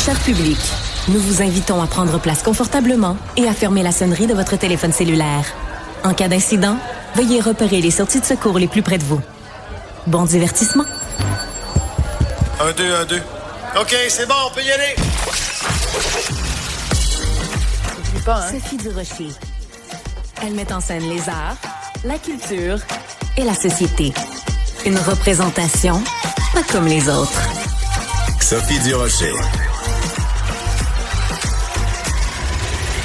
Cher public, nous vous invitons à prendre place confortablement et à fermer la sonnerie de votre téléphone cellulaire. En cas d'incident, veuillez repérer les sorties de secours les plus près de vous. Bon divertissement. 1, 2, 1, 2. OK, c'est bon, on peut y aller. Sophie Durocher. Elle met en scène les arts, la culture et la société. Une représentation pas comme les autres. Sophie Durocher.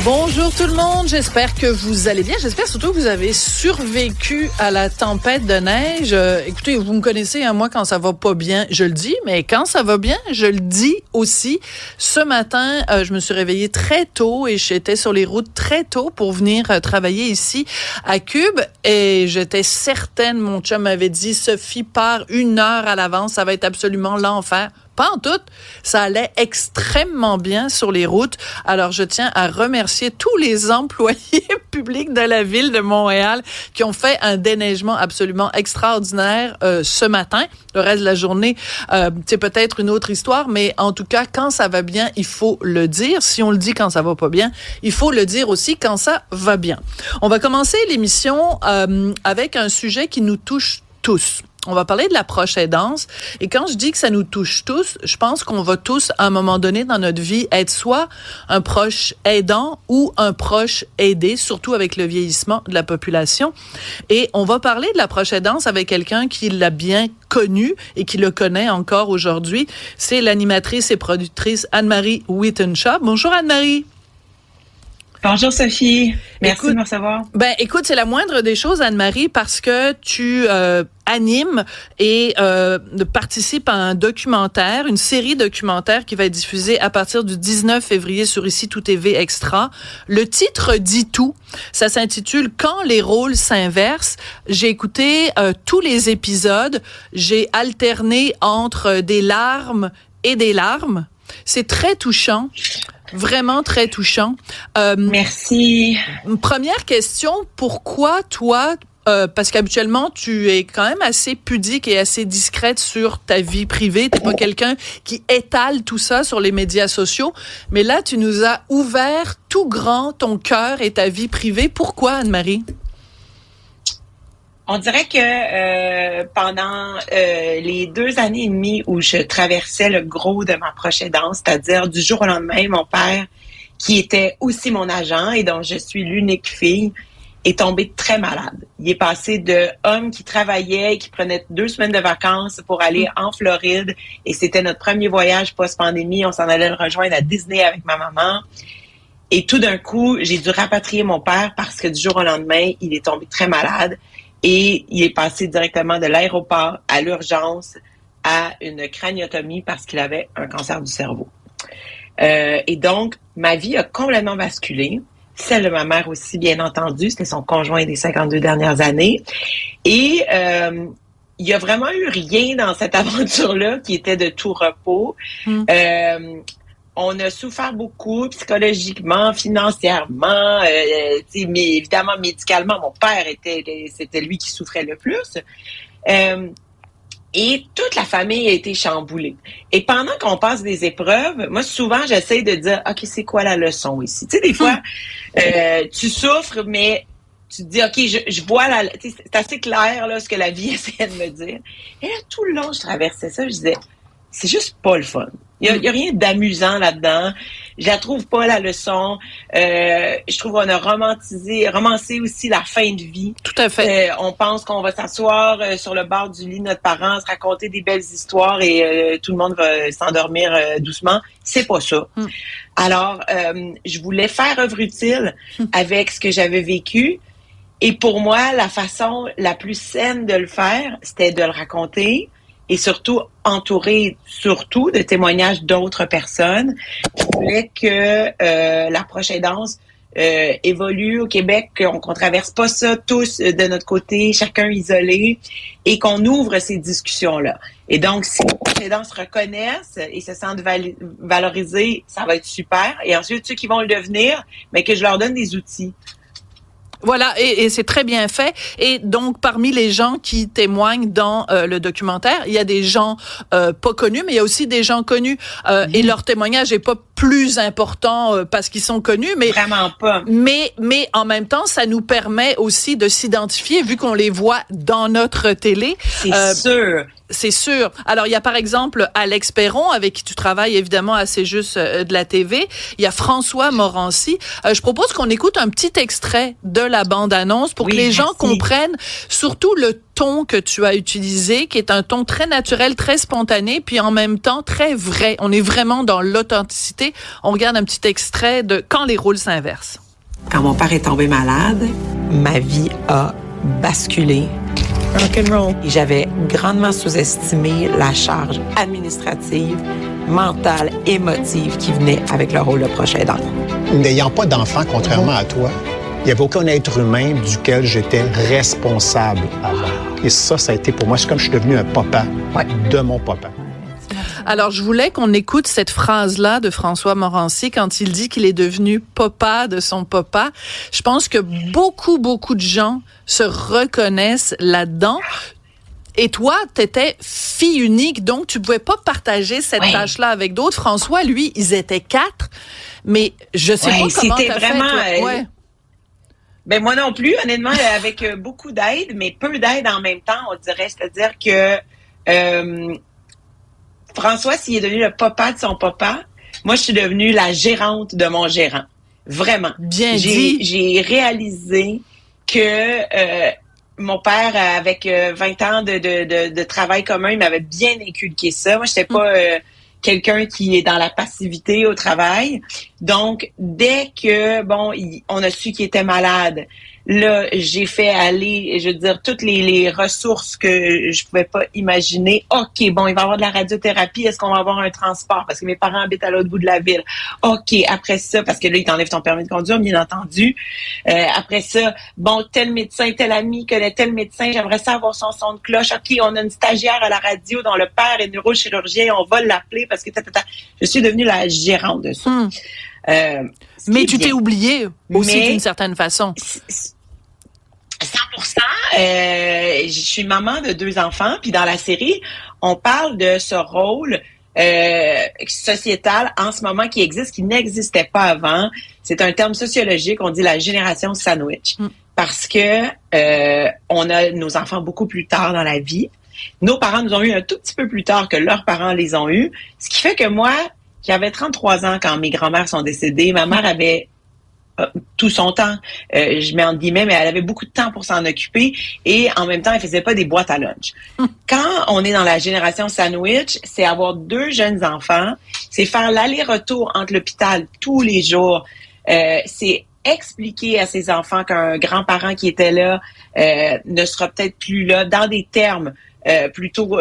Bonjour tout le monde, j'espère que vous allez bien. J'espère surtout que vous avez survécu à la tempête de neige. Écoutez, vous me connaissez, hein, moi quand ça va pas bien, je le dis, mais quand ça va bien, je le dis aussi. Ce matin, je me suis réveillée très tôt et j'étais sur les routes très tôt pour venir travailler ici à Cube. Et j'étais certaine, mon chum m'avait dit, Sophie part 1 heure à l'avance, ça va être absolument l'enfer. Pas en tout, ça allait extrêmement bien sur les routes. Alors, je tiens à remercier tous les employés publics de la ville de Montréal qui ont fait un déneigement absolument extraordinaire ce matin. Le reste de la journée, c'est peut-être une autre histoire, mais en tout cas, quand ça va bien, il faut le dire. Si on le dit quand ça va pas bien, il faut le dire aussi quand ça va bien. On va commencer l'émission avec un sujet qui nous touche tous. On va parler de la proche aidance. Et quand je dis que ça nous touche tous, je pense qu'on va tous, à un moment donné dans notre vie, être soit un proche aidant ou un proche aidé, surtout avec le vieillissement de la population. Et on va parler de la proche aidance avec quelqu'un qui l'a bien connu et qui le connaît encore aujourd'hui. C'est l'animatrice et productrice Anne-Marie Wittenshaw. Bonjour Anne-Marie. Bonjour Sophie, merci de me recevoir. Écoute, c'est la moindre des choses Anne-Marie parce que tu animes et participes à un documentaire, une série documentaire qui va être diffusée à partir du 19 février sur Ici Tout TV Extra. Le titre dit tout. Ça s'intitule Quand les rôles s'inversent. J'ai écouté tous les épisodes. J'ai alterné entre des larmes et des larmes. C'est très touchant. Vraiment très touchant. Merci. Première question, pourquoi toi, parce qu'habituellement, tu es quand même assez pudique et assez discrète sur ta vie privée. T'es pas quelqu'un qui étale tout ça sur les médias sociaux. Mais là, tu nous as ouvert tout grand ton cœur et ta vie privée. Pourquoi, Anne-Marie? On dirait que pendant les 2 années et demie où je traversais le gros de ma proche aidance, c'est-à-dire du jour au lendemain, mon père, qui était aussi mon agent et dont je suis l'unique fille, est tombé très malade. Il est passé de homme qui travaillait, qui prenait 2 semaines de vacances pour aller en Floride, et c'était notre premier voyage post-pandémie. On s'en allait le rejoindre à Disney avec ma maman. Et tout d'un coup, j'ai dû rapatrier mon père parce que du jour au lendemain, il est tombé très malade. Et il est passé directement de l'aéroport à l'urgence à une craniotomie parce qu'il avait un cancer du cerveau. Et donc, ma vie a complètement basculé. Celle de ma mère aussi, bien entendu. C'était son conjoint des 52 dernières années. Et il y a vraiment eu rien dans cette aventure-là qui était de tout repos. On a souffert beaucoup psychologiquement, financièrement, mais évidemment médicalement. Mon père c'était lui qui souffrait le plus. Et toute la famille a été chamboulée. Et pendant qu'on passe des épreuves, moi souvent j'essaie de dire, ok, c'est quoi la leçon ici? Tu sais, des fois tu souffres, mais tu te dis, ok, je vois c'est assez clair là ce que la vie essaie de me dire. Et là, tout le long je traversais ça, je disais, c'est juste pas le fun. Il y a rien d'amusant là-dedans. Je la trouve pas, la leçon. Je trouve qu'on a romancé aussi la fin de vie. Tout à fait. On pense qu'on va s'asseoir sur le bord du lit de notre parent, se raconter des belles histoires et tout le monde va s'endormir doucement. C'est pas ça. Alors, je voulais faire œuvre utile avec ce que j'avais vécu. Et pour moi, la façon la plus saine de le faire, c'était de le raconter. Et surtout, entouré de témoignages d'autres personnes. Je voulais que la proche aidance évolue au Québec, qu'on traverse pas ça tous de notre côté, chacun isolé, et qu'on ouvre ces discussions-là. Et donc, si les proches aidants se reconnaissent et se sentent valorisés, ça va être super. Et ensuite, ceux qui vont le devenir, mais que je leur donne des outils. Voilà, et c'est très bien fait. Et donc, parmi les gens qui témoignent dans le documentaire, il y a des gens pas connus, mais il y a aussi des gens connus. Et leur témoignage est pas plus important parce qu'ils sont connus, mais vraiment pas. Mais en même temps, ça nous permet aussi de s'identifier, vu qu'on les voit dans notre télé. C'est sûr. C'est sûr. Alors, il y a par exemple Alex Perron, avec qui tu travailles évidemment à C'est juste de la TV. Il y a François Morancy. Je propose qu'on écoute un petit extrait de la bande-annonce pour que les gens comprennent surtout le ton que tu as utilisé, qui est un ton très naturel, très spontané, puis en même temps très vrai. On est vraiment dans l'authenticité. On regarde un petit extrait de Quand les rôles s'inversent. Quand mon père est tombé malade, ma vie a basculé. Rock'n'roll. Et j'avais grandement sous-estimé la charge administrative, mentale, émotive qui venait avec le rôle de proche aidant. N'ayant pas d'enfant, contrairement à toi, il n'y avait aucun être humain duquel j'étais responsable avant. Et ça a été pour moi, c'est comme je suis devenu un papa de mon papa. Alors, je voulais qu'on écoute cette phrase-là de François Morancy quand il dit qu'il est devenu papa de son papa. Je pense que beaucoup de gens se reconnaissent là-dedans. Et toi, t'étais fille unique, donc tu pouvais pas partager cette tâche-là avec d'autres. François, lui, ils étaient 4, mais je sais pas comment t'as vraiment, fait. Toi. Ben moi non plus, honnêtement, avec beaucoup d'aide, mais peu d'aide en même temps, on dirait. C'est-à-dire que François, s'il est devenu le papa de son papa, moi, je suis devenue la gérante de mon gérant. Vraiment. Bien dit. J'ai réalisé que mon père, avec 20 ans de travail commun, il m'avait bien inculqué ça. Moi, j'étais pas quelqu'un qui est dans la passivité au travail. Donc, dès que, on a su qu'il était malade, là, j'ai fait aller, je veux dire, toutes les ressources que je pouvais pas imaginer. OK, il va y avoir de la radiothérapie. Est-ce qu'on va avoir un transport? Parce que mes parents habitent à l'autre bout de la ville. OK, après ça, parce que là, ils t'enlèvent ton permis de conduire, bien entendu. Après ça, tel médecin, tel ami connaît tel médecin. J'aimerais ça avoir son son de cloche. OK, on a une stagiaire à la radio dont le père est neurochirurgien. On va l'appeler parce que je suis devenue la gérante de ça. Mais tu t'es oubliée aussi d'une certaine façon. 100%. Je suis maman de 2 enfants, puis dans la série, on parle de ce rôle sociétal en ce moment qui existe, qui n'existait pas avant. C'est un terme sociologique, on dit la génération sandwich, parce que on a nos enfants beaucoup plus tard dans la vie. Nos parents nous ont eu un tout petit peu plus tard que leurs parents les ont eus, ce qui fait que moi, j'avais 33 ans quand mes grands-mères sont décédées. Ma mère avait tout son temps, je mets entre guillemets, mais elle avait beaucoup de temps pour s'en occuper et en même temps, elle faisait pas des boîtes à lunch. Quand on est dans la génération sandwich, c'est avoir 2 jeunes enfants, c'est faire l'aller-retour entre l'hôpital tous les jours, c'est expliquer à ses enfants qu'un grand-parent qui était là ne sera peut-être plus là dans des termes plutôt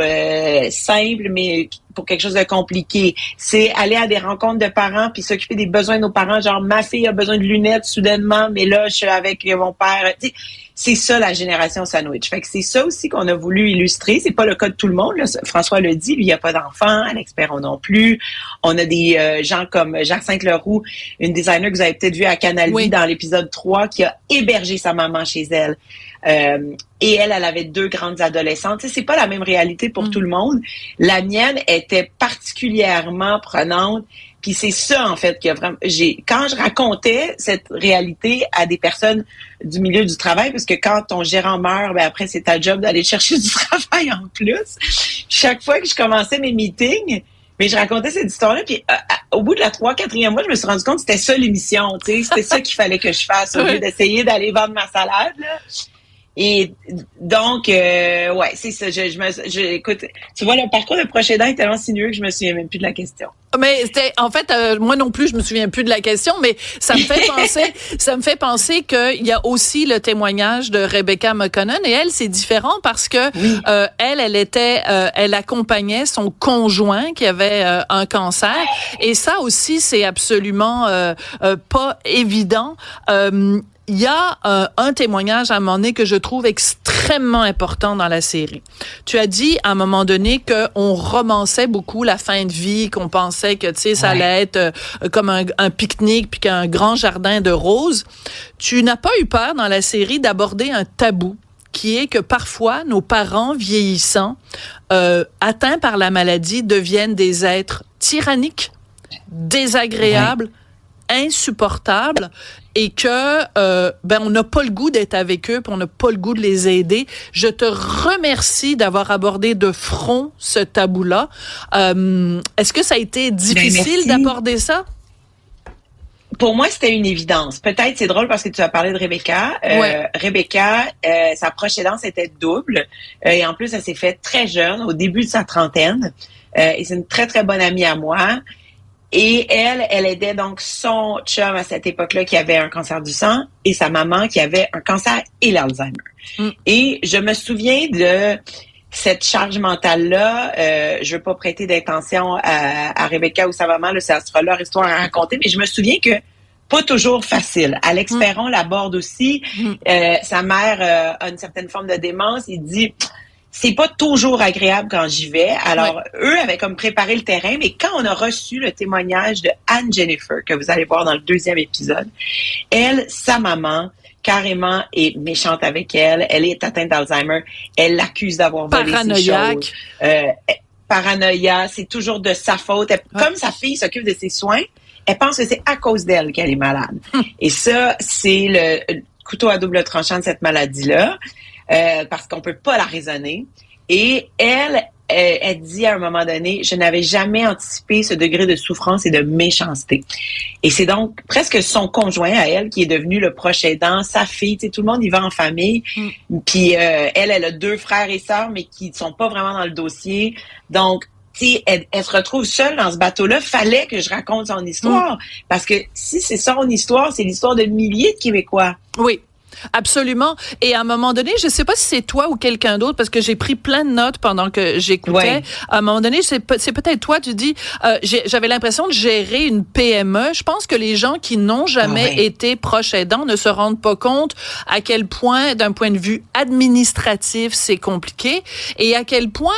simples, mais pour quelque chose de compliqué. C'est aller à des rencontres de parents puis s'occuper des besoins de nos parents. Genre, ma fille a besoin de lunettes soudainement, mais là, je suis avec mon père. Tu sais, c'est ça, la génération sandwich. Fait que c'est ça aussi qu'on a voulu illustrer. C'est pas le cas de tout le monde, là. François le dit, lui, il n'y a pas d'enfants. Alex Perron non plus. On a des gens comme Jacques Sainte-Leroux, une designer que vous avez peut-être vu à Canal Vie dans l'épisode 3, qui a hébergé sa maman chez elle. Et elle avait 2 grandes adolescentes. Tu sais, c'est pas la même réalité pour tout le monde. La mienne était particulièrement prenante. Puis c'est ça, en fait, que vraiment, quand je racontais cette réalité à des personnes du milieu du travail, parce que quand ton gérant meurt, après, c'est ta job d'aller chercher du travail en plus. Chaque fois que je commençais mes meetings, mais je racontais cette histoire-là, puis au bout de la 3-4e mois, je me suis rendu compte que c'était ça l'émission, tu sais, c'était ça qu'il fallait que je fasse au lieu d'essayer d'aller vendre ma salade, là. Et donc, c'est ça. Écoute, tu vois, le parcours de proche aidant est tellement sinueux que je me souviens même plus de la question. Mais en fait, moi non plus, je me souviens plus de la question, mais ça me fait penser qu'il y a aussi le témoignage de Rebecca McConnell, et elle, c'est différent parce que elle accompagnait son conjoint qui avait un cancer, et ça aussi, c'est absolument pas évident. il y a un témoignage à un moment donné que je trouve extrêmement important dans la série. Tu as dit à un moment donné qu'on romançait beaucoup la fin de vie, qu'on pensait que ça allait être comme un pique-nique puis qu'un grand jardin de roses. Tu n'as pas eu peur dans la série d'aborder un tabou qui est que parfois nos parents vieillissants atteints par la maladie deviennent des êtres tyranniques, désagréables, insupportables, et que on n'a pas le goût d'être avec eux, puis on n'a pas le goût de les aider. Je te remercie d'avoir abordé de front ce tabou-là. Est-ce que ça a été difficile d'aborder ça? Pour moi, c'était une évidence. Peut-être, c'est drôle parce que tu as parlé de Rebecca. Rebecca, sa proche aidance était double. Et en plus, elle s'est faite très jeune, au début de sa trentaine. Et c'est une très, très bonne amie à moi. Et elle aidait donc son chum à cette époque-là qui avait un cancer du sang et sa maman qui avait un cancer et l'Alzheimer. Et je me souviens de cette charge mentale-là. Je veux pas prêter d'intention à Rebecca ou sa maman, là, ça sera leur histoire à raconter, mais je me souviens que pas toujours facile. Alex Perron l'aborde aussi. Sa mère a une certaine forme de démence. Il dit... C'est pas toujours agréable quand j'y vais. Alors, eux avaient comme préparé le terrain, mais quand on a reçu le témoignage de Anne Jennifer, que vous allez voir dans le 2e épisode, elle, sa maman, carrément est méchante avec elle. Elle est atteinte d'Alzheimer. Elle l'accuse d'avoir volé ses choses. Paranoïa, c'est toujours de sa faute. Comme sa fille s'occupe de ses soins, elle pense que c'est à cause d'elle qu'elle est malade. Et ça, c'est le couteau à double tranchant de cette maladie-là. Parce qu'on peut pas la raisonner. Et elle dit à un moment donné, je n'avais jamais anticipé ce degré de souffrance et de méchanceté. Et c'est donc presque son conjoint à elle qui est devenu le proche aidant, sa fille, tu sais, tout le monde y va en famille. Puis elle a 2 frères et sœurs, mais qui ne sont pas vraiment dans le dossier. Donc, tu sais, elle se retrouve seule dans ce bateau-là. Fallait que je raconte son histoire. Parce que si c'est son histoire, c'est l'histoire de milliers de Québécois. Oui. Absolument. Et à un moment donné, je sais pas si c'est toi ou quelqu'un d'autre, parce que j'ai pris plein de notes pendant que j'écoutais. À un moment donné, c'est peut-être toi, tu dis, j'avais l'impression de gérer une PME. Je pense que les gens qui n'ont jamais été proches aidants ne se rendent pas compte à quel point, d'un point de vue administratif, c'est compliqué et à quel point...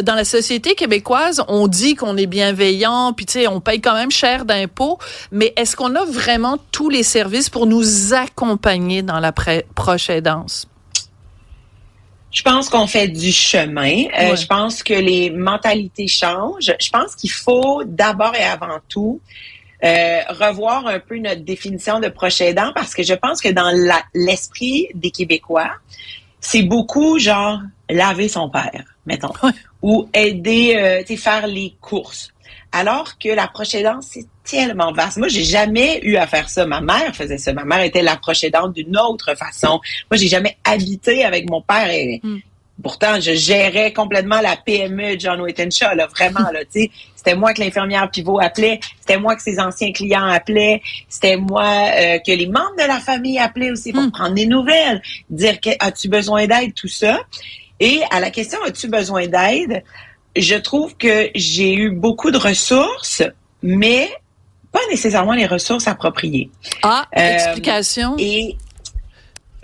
dans la société québécoise, on dit qu'on est bienveillant, puis tu sais, on paye quand même cher d'impôts, mais est-ce qu'on a vraiment tous les services pour nous accompagner dans la proche aidance? Je pense qu'on fait du chemin. Je pense que les mentalités changent. Je pense qu'il faut d'abord et avant tout revoir un peu notre définition de proche aidant, parce que je pense que dans l'esprit des Québécois, c'est beaucoup genre laver son père, mettons, ou aider, faire les courses. Alors que la proche aidance, c'est tellement vaste. Moi, j'ai jamais eu à faire ça. Ma mère faisait ça. Ma mère était la proche aidante d'une autre façon. Moi, j'ai jamais habité avec mon père et pourtant, je gérais complètement la PME de John Whitenshaw, là, vraiment, là, tu sais. C'était moi que l'infirmière pivot appelait. C'était moi que ses anciens clients appelaient. C'était moi que les membres de la famille appelaient aussi pour prendre des nouvelles, dire as-tu besoin d'aide, tout ça. Et à la question as-tu besoin d'aide, je trouve que j'ai eu beaucoup de ressources, mais pas nécessairement les ressources appropriées. Explication. Et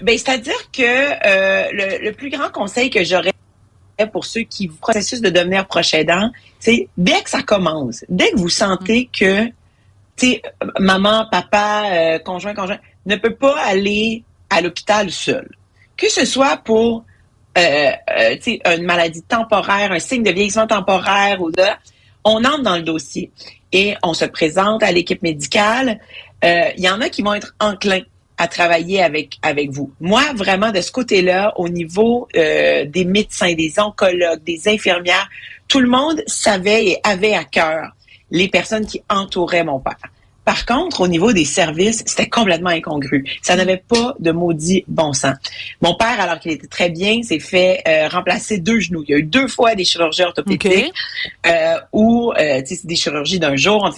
c'est-à-dire que le plus grand conseil que j'aurais pour ceux qui vont processus de devenir proche aidant, c'est dès que ça commence, dès que vous sentez que maman, papa, conjoint ne peut pas aller à l'hôpital seul, que ce soit pour une maladie temporaire, un signe de vieillissement temporaire, on entre dans le dossier et on se présente à l'équipe médicale. Il y en a qui vont être enclins à travailler avec vous. Moi, vraiment, de ce côté-là, au niveau des médecins, des oncologues, des infirmières, tout le monde savait et avait à cœur les personnes qui entouraient mon père. Par contre, au niveau des services, c'était complètement incongru. Ça n'avait pas de maudit bon sens. Mon père, alors qu'il était très bien, s'est fait remplacer 2 genoux. Il y a eu 2 fois des chirurgies orthopédiques ou des chirurgies d'un jour.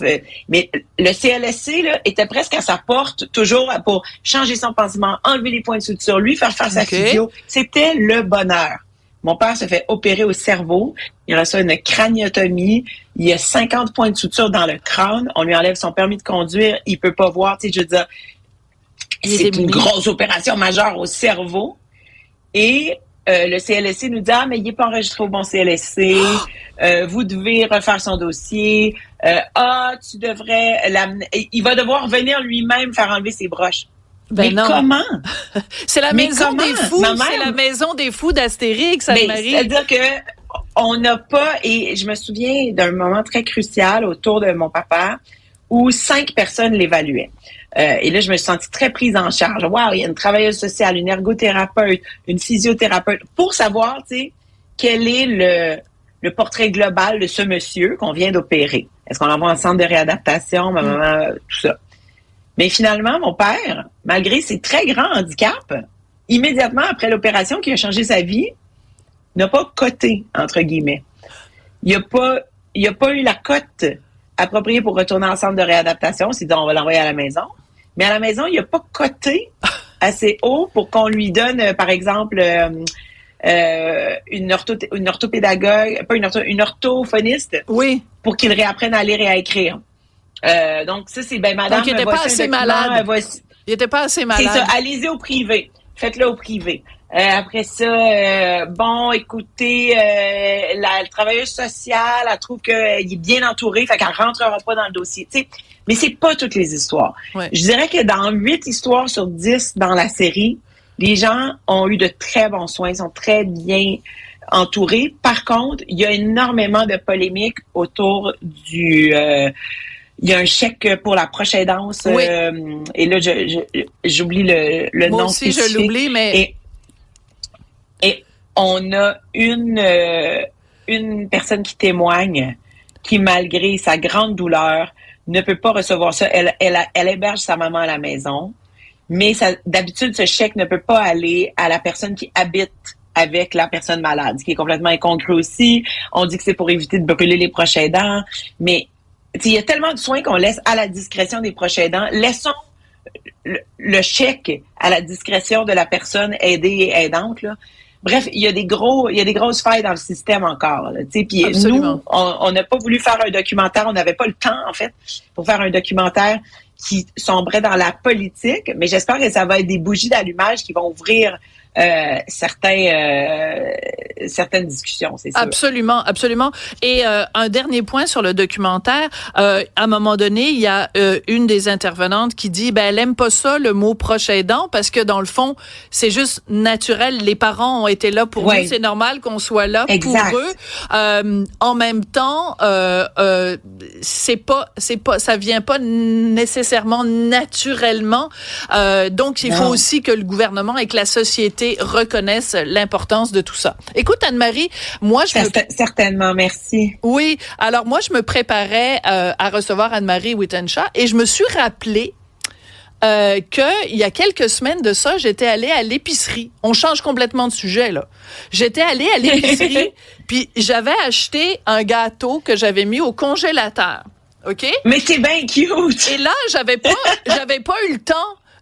Mais le CLSC là, était presque à sa porte, toujours pour changer son pansement, enlever les points de suture, lui faire face à physio. C'était le bonheur. Mon père se fait opérer au cerveau. Il reçoit une craniotomie. Il y a 50 points de suture dans le crâne. On lui enlève son permis de conduire. Il peut pas voir. Tu sais, je veux dire, C'est une grosse opération majeure au cerveau. Et le CLSC nous dit, mais il n'est pas enregistré au bon CLSC. Vous devez refaire son dossier. Tu devrais l'amener. Il va devoir venir lui-même faire enlever ses broches. Ben mais non. Comment? C'est la maison des fous. C'est la maison des fous d'Astérix, Anne-Marie. C'est-à-dire que on n'a pas, et je me souviens d'un moment très crucial autour de mon papa où 5 personnes l'évaluaient. Et là, je me suis sentie très prise en charge. Wow, il y a une travailleuse sociale, une ergothérapeute, une physiothérapeute, pour savoir, tu sais, quel est le portrait global de ce monsieur qu'on vient d'opérer. Est-ce qu'on l'envoie en centre de réadaptation, tout ça. Mais finalement, mon père, malgré ses très grands handicaps, immédiatement après l'opération qui a changé sa vie, n'a pas coté, entre guillemets. Il a pas eu la cote appropriée pour retourner en centre de réadaptation. On s'est dit, on va l'envoyer à la maison. Mais à la maison, il n'a pas coté assez haut pour qu'on lui donne, par exemple, une orthopédagogue, pas une orthophoniste. Oui. Pour qu'il réapprenne à lire et à écrire. Donc, ça, c'est, madame. Donc, il n'était pas assez malade. Il n'était pas assez malade. C'est ça. Allez-y au privé. Faites-le au privé. Après ça, écoutez, la travailleuse sociale, elle trouve qu'il est bien entouré, fait qu'elle rentrera pas dans le dossier. Tu sais, mais c'est pas toutes les histoires. Ouais. Je dirais que dans 8 histoires sur 10 dans la série, les gens ont eu de très bons soins, sont très bien entourés. Par contre, il y a énormément de polémiques autour du... il y a un chèque pour la proche aidance. Oui. Et là, j'oublie le nom spécifique. Moi aussi, je l'oublie, mais... Et on a une personne qui témoigne qui, malgré sa grande douleur, ne peut pas recevoir ça. Elle héberge sa maman à la maison, mais d'habitude, ce chèque ne peut pas aller à la personne qui habite avec la personne malade, ce qui est complètement incongru aussi. On dit que c'est pour éviter de brûler les proches aidants, mais il y a tellement de soins qu'on laisse à la discrétion des proches aidants. Laissons le chèque à la discrétion de la personne aidée et aidante, là. Bref, il y a des grosses failles dans le système encore. Puis nous, on n'a pas voulu faire un documentaire, on n'avait pas le temps en fait pour faire un documentaire qui sombrait dans la politique. Mais j'espère que ça va être des bougies d'allumage qui vont ouvrir certaines discussions, c'est sûr. Absolument, absolument. Et un dernier point sur le documentaire. À un moment donné, il y a une des intervenantes qui dit, elle aime pas ça, le mot proche aidant, parce que dans le fond, c'est juste naturel. Les parents ont été là pour nous, c'est normal qu'on soit là pour eux. En même temps, ça vient pas nécessairement naturellement. Donc, il faut aussi que le gouvernement et que la société reconnaissent l'importance de tout ça. Écoute, Anne-Marie, moi, certainement, merci. Oui, alors moi, je me préparais à recevoir Anne-Marie Wittenshaw et je me suis rappelé qu'il y a quelques semaines de ça, j'étais allée à l'épicerie. On change complètement de sujet, là. J'étais allée à l'épicerie, puis j'avais acheté un gâteau que j'avais mis au congélateur. OK? Mais c'est bien cute! Et là, j'avais pas eu le temps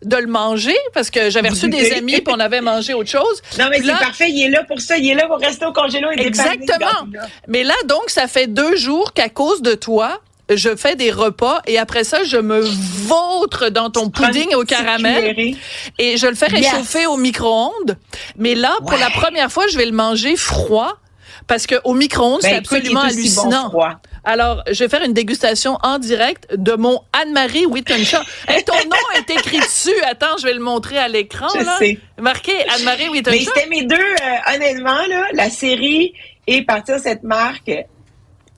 de le manger parce que j'avais reçu des amis puis on avait mangé autre chose. Non, mais c'est parfait, il est là pour ça, il est là pour rester au congélo et dépanner. Exactement. Mais là, donc, ça fait 2 jours qu'à cause de toi, je fais des repas et après ça, je me vautre dans ton pudding au caramel et je le fais réchauffer au micro-ondes. Mais là, pour la première fois, je vais le manger froid parce que au micro-ondes, c'est absolument hallucinant. Bon, alors, je vais faire une dégustation en direct de mon Anne-Marie Wittenshaw. Hey, ton nom est écrit dessus. Attends, je vais le montrer à l'écran. Je sais. Marqué Anne-Marie Wittenshaw. Mais c'était mes deux, honnêtement, là, la série et partir cette marque.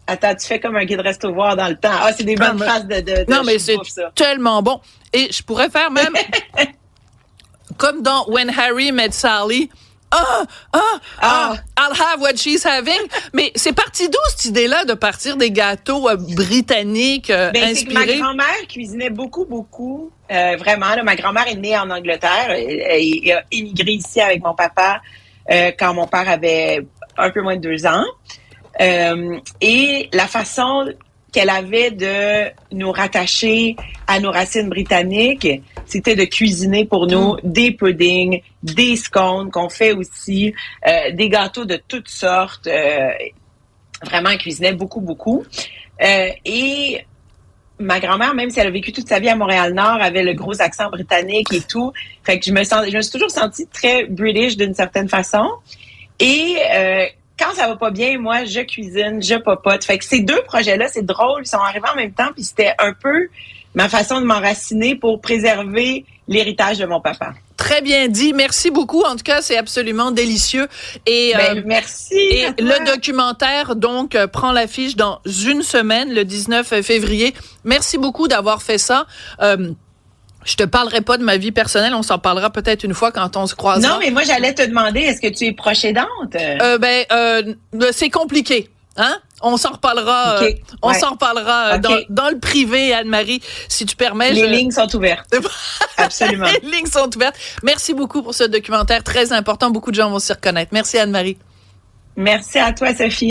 Attends, tu fais comme un guide resto-voir dans le temps. Ah, c'est des bonnes phrases de non, mais c'est tellement bon. Et je pourrais faire même comme dans When Harry Met Sally. I'll have what she's having. Mais c'est parti d'où cette idée-là de partir des gâteaux britanniques inspirés? C'est que ma grand-mère cuisinait beaucoup. Vraiment, là, ma grand-mère est née en Angleterre. Elle a émigré ici avec mon papa quand mon père avait un peu moins de 2 ans. Et la façon qu'elle avait de nous rattacher à nos racines britanniques, c'était de cuisiner pour nous des puddings, des scones qu'on fait aussi, des gâteaux de toutes sortes. Vraiment, elle cuisinait beaucoup. Et ma grand-mère, même si elle a vécu toute sa vie à Montréal-Nord, avait le gros accent britannique et tout. Fait que je me suis toujours sentie très British d'une certaine façon. Et quand ça va pas bien, moi, je cuisine, je popote. Fait que ces deux projets-là, c'est drôle, ils sont arrivés en même temps, puis c'était un peu ma façon de m'enraciner pour préserver l'héritage de mon papa. Très bien dit. Merci beaucoup. En tout cas, c'est absolument délicieux. Et merci. Et le documentaire, donc, prend l'affiche dans une semaine, le 19 février. Merci beaucoup d'avoir fait ça. Je te parlerai pas de ma vie personnelle. On s'en parlera peut-être une fois quand on se croisera. Non, mais moi, j'allais te demander, est-ce que tu es proche aidante? C'est compliqué. Hein? On s'en reparlera. Okay. On s'en reparlera okay. dans le privé, Anne-Marie, si tu permets. Les lignes sont ouvertes. Absolument. Les lignes sont ouvertes. Merci beaucoup pour ce documentaire très important. Beaucoup de gens vont s'y reconnaître. Merci, Anne-Marie. Merci à toi, Sophie.